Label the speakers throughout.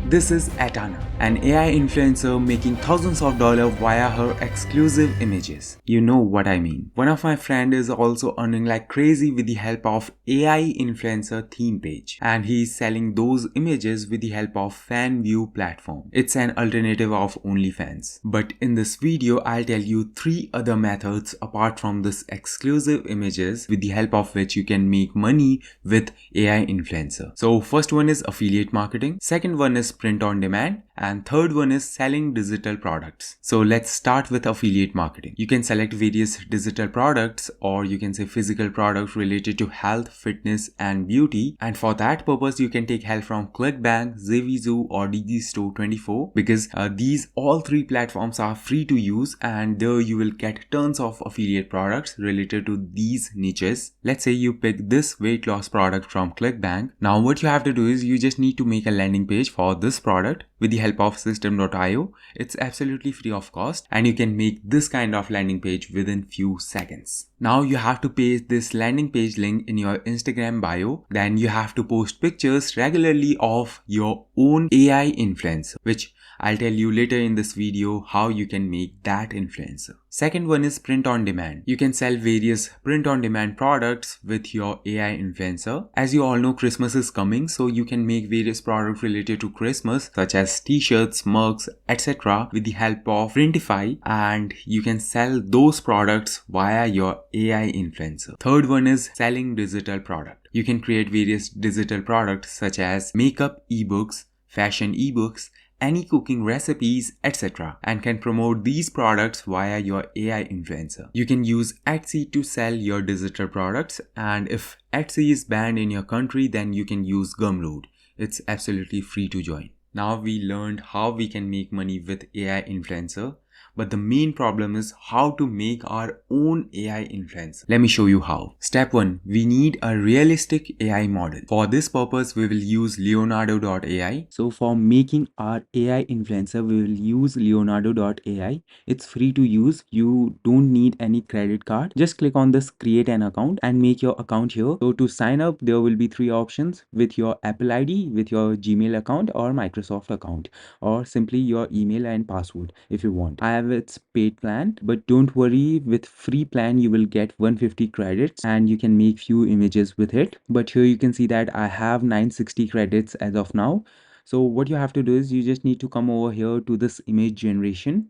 Speaker 1: This is Atana, an AI influencer making thousands of dollars via her exclusive images. You know what I mean. One of my friends is also earning like crazy with the help of AI influencer theme page, and he is selling those images with the help of FanView platform. It's an alternative of OnlyFans. But in this video, I'll tell you 3 other methods apart from this exclusive images with the help of which you can make money with AI influencer. So first one is affiliate marketing, second one is print on demand, and third one is selling digital products. So let's start with affiliate marketing. You can select various digital products, or you can say physical products related to health, fitness and beauty, and for that purpose you can take help from ClickBank, Zvizu or Digistore24 because these all 3 platforms are free to use, and there you will get tons of affiliate products related to these niches. Let's say you pick this weight loss product from ClickBank. Now what you have to do is you just need to make a landing page for this product with the help of Systeme.io. It's absolutely free of cost, and you can make this kind of landing page within few seconds. Now you have to paste this landing page link in your Instagram bio. Then you have to post pictures regularly of your own AI influencer, which I'll tell you later in this video how you can make that influencer. Second one is print on demand. You can sell various print on demand products with your AI influencer. As you all know, Christmas is coming, so you can make various products related to Christmas such as t-shirts, mugs, etc. with the help of Printify, and you can sell those products via your AI influencer. Third one is selling digital product. You can create various digital products such as makeup ebooks, fashion ebooks, any cooking recipes, etc. and can promote these products via your AI influencer. You can use Etsy to sell your digital products, and if Etsy is banned in your country, then you can use Gumroad. It's absolutely free to join. Now we learned how we can make money with AI influencer, but the main problem is how to make our own AI influencer. Let me show you how. Step 1. We need a realistic AI model. For this purpose, we will use Leonardo.ai. So for making our AI influencer, we will use Leonardo.ai. It's free to use. You don't need any credit card. Just click on this create an account and make your account here. So to sign up, there will be 3 options with your Apple ID, with your Gmail account or Microsoft account, or simply your email and password if you want. I have its paid plan, but don't worry, with free plan you will get 150 credits and you can make few images with it. But here you can see that I have 960 credits as of now. So what you have to do is you just need to come over here to this image generation,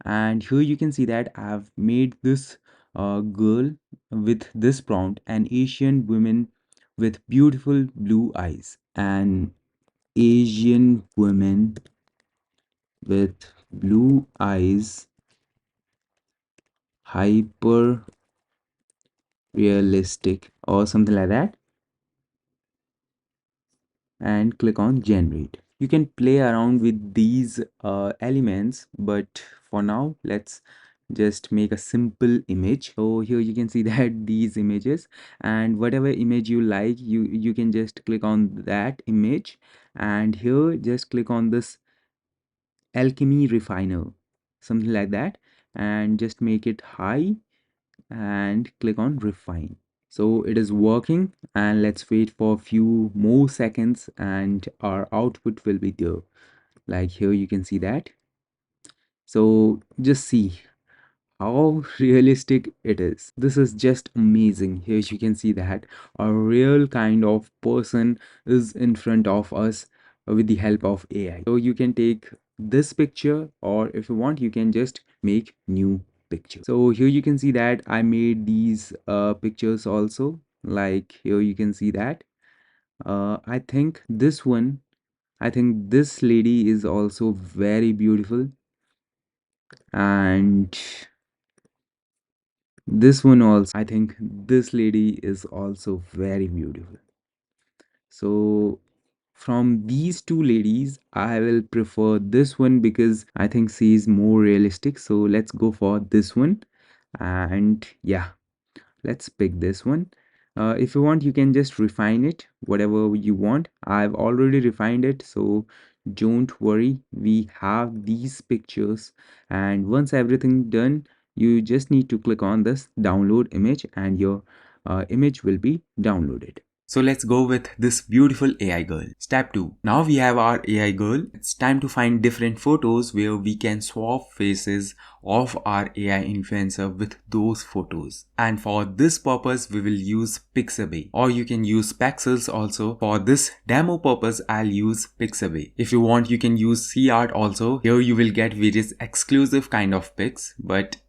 Speaker 1: and here you can see that I've made this girl with this prompt: an Asian woman with beautiful blue eyes. An Asian woman with blue eyes, hyper realistic or something like that, and click on generate. You can play around with these elements, but for now let's just make a simple image. So here you can see that these images, and whatever image you like, you can just click on that image, and here just click on this alchemy refiner, something like that, and just make it high and click on refine. So it is working, and let's wait for a few more seconds and our output will be there. Like here you can see that. So just see how realistic it is. This is just amazing. Here you can see that a real kind of person is in front of us with the help of AI. So you can take this picture, or if you want you can just make new picture. So here you can see that I made these pictures also. Like here you can see that I think this one, I think this lady is also very beautiful, and this one also, I think this lady is also very beautiful. So from these 2 ladies I will prefer this one because I think she is more realistic. So let's go for this one, and yeah, let's pick this one. If you want you can just refine it whatever you want. I've already refined it, so don't worry, we have these pictures. And once everything done, you just need to click on this download image and your image will be downloaded. So let's go with this beautiful AI girl. Step 2. Now we have our AI girl. It's time to find different photos where we can swap faces of our AI influencer with those photos. And for this purpose, we will use Pixabay, or you can use Pexels also. For this demo purpose, I'll use Pixabay. If you want, you can use CArt also. Here you will get various exclusive kind of pics, but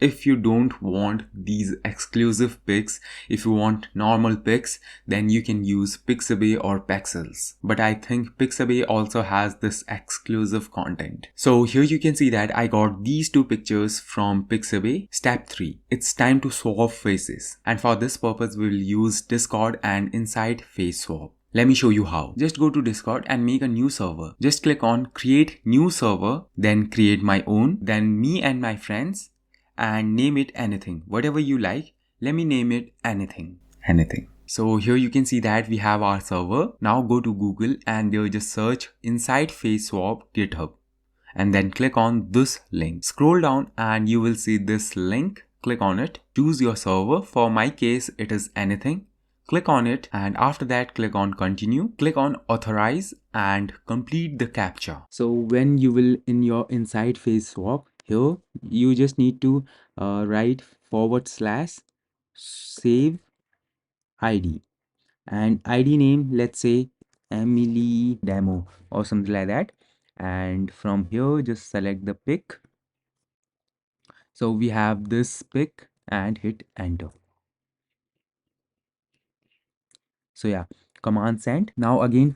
Speaker 1: if you don't want these exclusive pics, if you want normal pics, then you can use Pixabay or Pexels. But I think Pixabay also has this exclusive content. So here you can see that I got these two pictures from Pixabay. Step 3. It's time to swap faces. And for this purpose, we will use Discord and Inside Face Swap. Let me show you how. Just go to Discord and make a new server. Just click on create new server, then create my own, then me and my friends, and name it anything, whatever you like. Let me name it anything. So here you can see that we have our server. Now go to Google and there just search Inside Face Swap GitHub and then click on this link. Scroll down and you will see this link. Click on it. Choose your server. For my case, it is anything. Click on it and after that click on continue. Click on authorize and complete the captcha. So when you will in your Inside Face Swap, here you just need to write /save ID and ID name, let's say Emily Demo or something like that, and from here just select the pic. So we have this pic and hit enter. So yeah, command send. Now again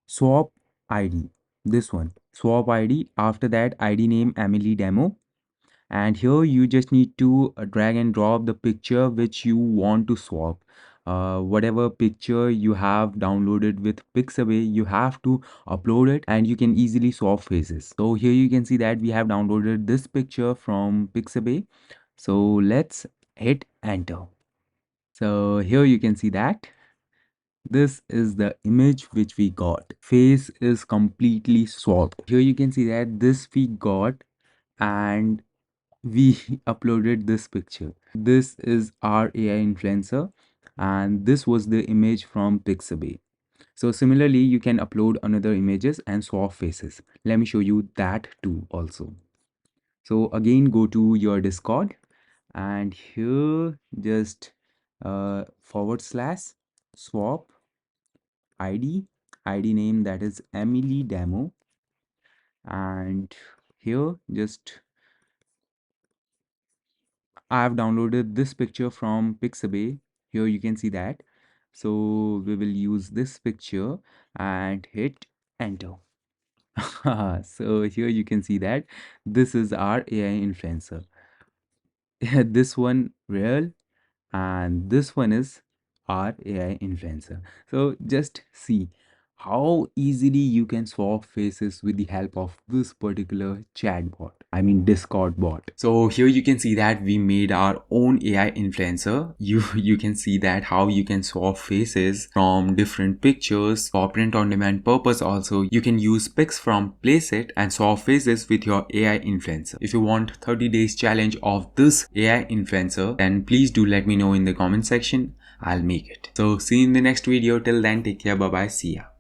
Speaker 1: /swap ID, this one, swap ID. After that ID name Emily Demo, and here you just need to drag and drop the picture which you want to swap. Whatever picture you have downloaded with Pixabay, you have to upload it and you can easily swap faces. So here you can see that we have downloaded this picture from Pixabay. So let's hit enter. So here you can see that this is the image which we got. Face is completely swapped. Here you can see that this we got and we uploaded this picture. This is our AI influencer and this was the image from Pixabay. So similarly, you can upload another images and swap faces. Let me show you that too also. So again, go to your Discord and here just /swap ID name, that is Emily Demo, and here just I have downloaded this picture from Pixabay. Here you can see that. So we will use this picture and hit enter. So here you can see that this is our AI influencer. This one real and this one is our AI influencer. So just see how easily you can swap faces with the help of this particular chatbot, I mean Discord bot. So here you can see that we made our own AI influencer. You can see that how you can swap faces from different pictures for print on demand purpose. Also you can use pics from Placeit and swap faces with your AI influencer. If you want 30 days challenge of this AI influencer, then please do let me know in the comment section. I'll make it. So see you in the next video. Till then, take care. Bye bye. See ya.